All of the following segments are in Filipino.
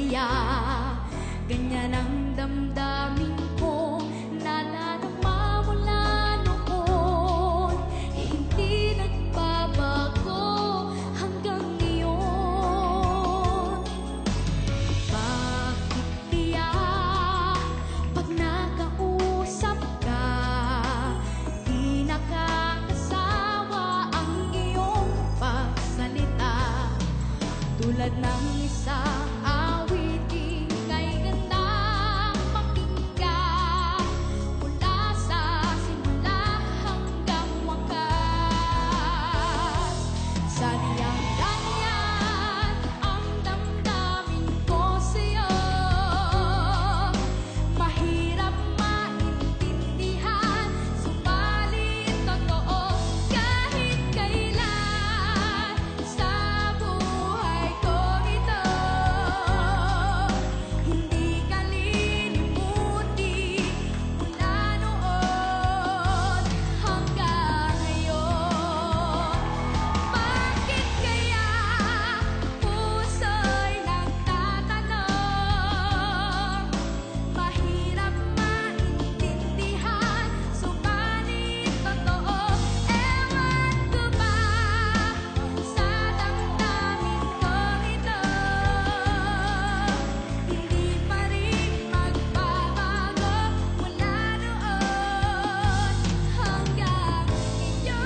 kaya ganyan ang damdamin ko, nadarama mula noon, hindi nagbabago hanggang ngayon. Bakit kaya pag nakausap ka, di nakakasawa ang iyong pagsalita? Tulad ng isang awitin kay gandang pakinggan, mula sa simula hanggang wakas. Sadyang ganyan ang damdamin ko sa'yo, mahirap maintindihan, subalit totoo. Kahit kailan sa buhay ko ito, hindi ka lilimutin mula noon hanggang ngayon. Bakit kaya puso'y nagtatanong, mahirap maintindihan, subalit totoo. Ewan ko ba sa damdamin kong ito, hindi pa rin magbabago mula noon hanggang ngayon.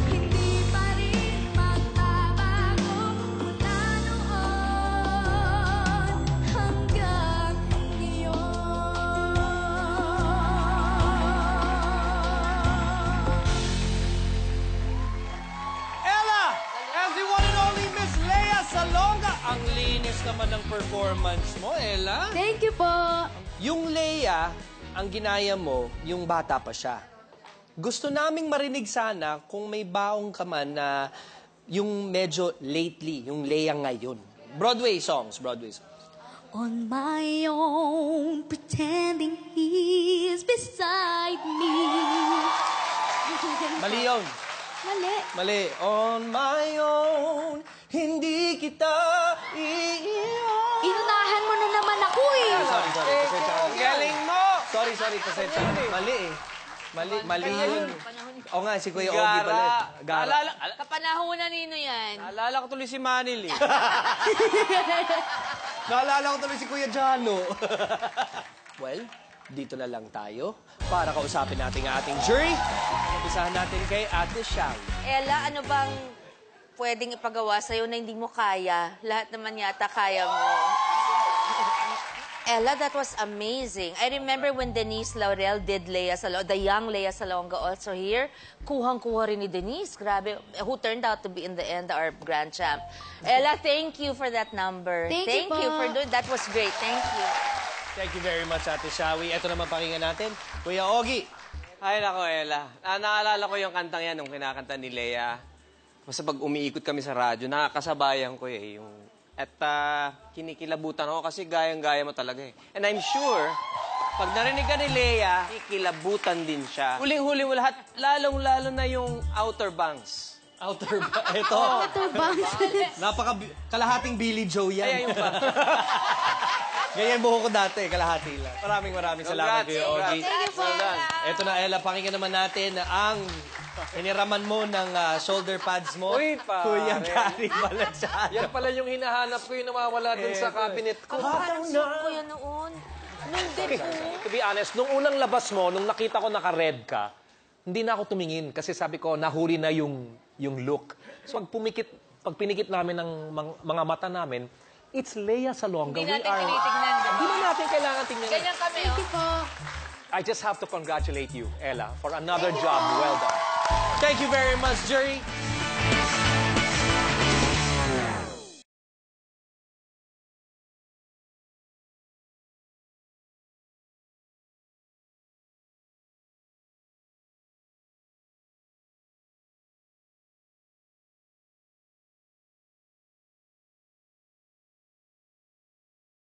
Hindi pa rin magbabago mula noon hanggang ngayon. Ella! And the one and only Miss Lea Salonga. Ang linis naman ng performance mo, Ella. Thank you po. Yung Lea, ang ginaya mo, yung bata pa siya. Gusto naming marinig sana kung may baong ka man na yung medyo lately, yung Lea ngayon. Broadway songs, Broadway songs. On my own, pretending he's beside me. Mali yun. Mali. Mali. On my own, hindi kita iiwan. Inunahan mo na naman ako eh. Sorry. Pasensya ka. Galing mo! Sorry, pasensya. Mali eh. Mali yun. O nga, si Kuya Ogie pala. Gara. Kapanahonan nino yan. Naalala ko tuloy si Manil eh. Naalala ko tuloy si Kuya Jano. Well, dito na lang tayo para kausapin natin ang ating jury. Umpisahan natin kay Ate Shawi. Ella, ano bang pwedeng ipagawa sa'yo na hindi mo kaya? Lahat naman yata kaya mo. Ella, that was amazing. I remember when Denise Laurel did Lea Salonga, the young Lea Salonga also here. Kuhang-kuha rin ni Denise. Grabe. Who turned out to be in the end our grand champ. Ella, thank you for that number. Thank you po. for doing that. Was great. Thank you. Thank you very much, Ate Shawi. Ito naman pakinggan natin, Kuya Ogie. Ay, nako, Ella. Naalala ko yung kantang yan nung kinakanta ni Lea. Basta pag umiikot kami sa radyo, nakakasabayan ko eh. At kinikilabutan ako kasi gayang-gaya mo talaga eh. And I'm sure, pag narinig ka ni Lea, kikilabutan din siya. Huling-huli mo lahat, lalong-lalo na yung Outer Banks. Ito. Outer Banks. Kalahating Billy Joe yan. Ay, ayun pa. Ganyan buho ko dati, kalahati lang. Maraming salamat, Kuya Ogie. Thank you po. Ito na, Ella, pakinggan naman natin ang hiniraman mo ng shoulder pads mo. Uy, pare. Kuya Gary Valenciano. Yan pala yung hinahanap ko, yung nawawala dun sa cabinet ko. Parang suot ko yan noon. Nung din po. To be honest, nung unang labas mo, nung nakita ko naka-red ka, hindi na ako tumingin kasi sabi ko, nahuri na yung look. So pag pinikit namin ng mga mata namin, it's Lea Salonga. Hindi natin tinitignan. Hindi na natin kailangan tingnan. Ganyan kami, Thank you po. I just have to congratulate you, Ella, for another job well done. Thank you very much, jury.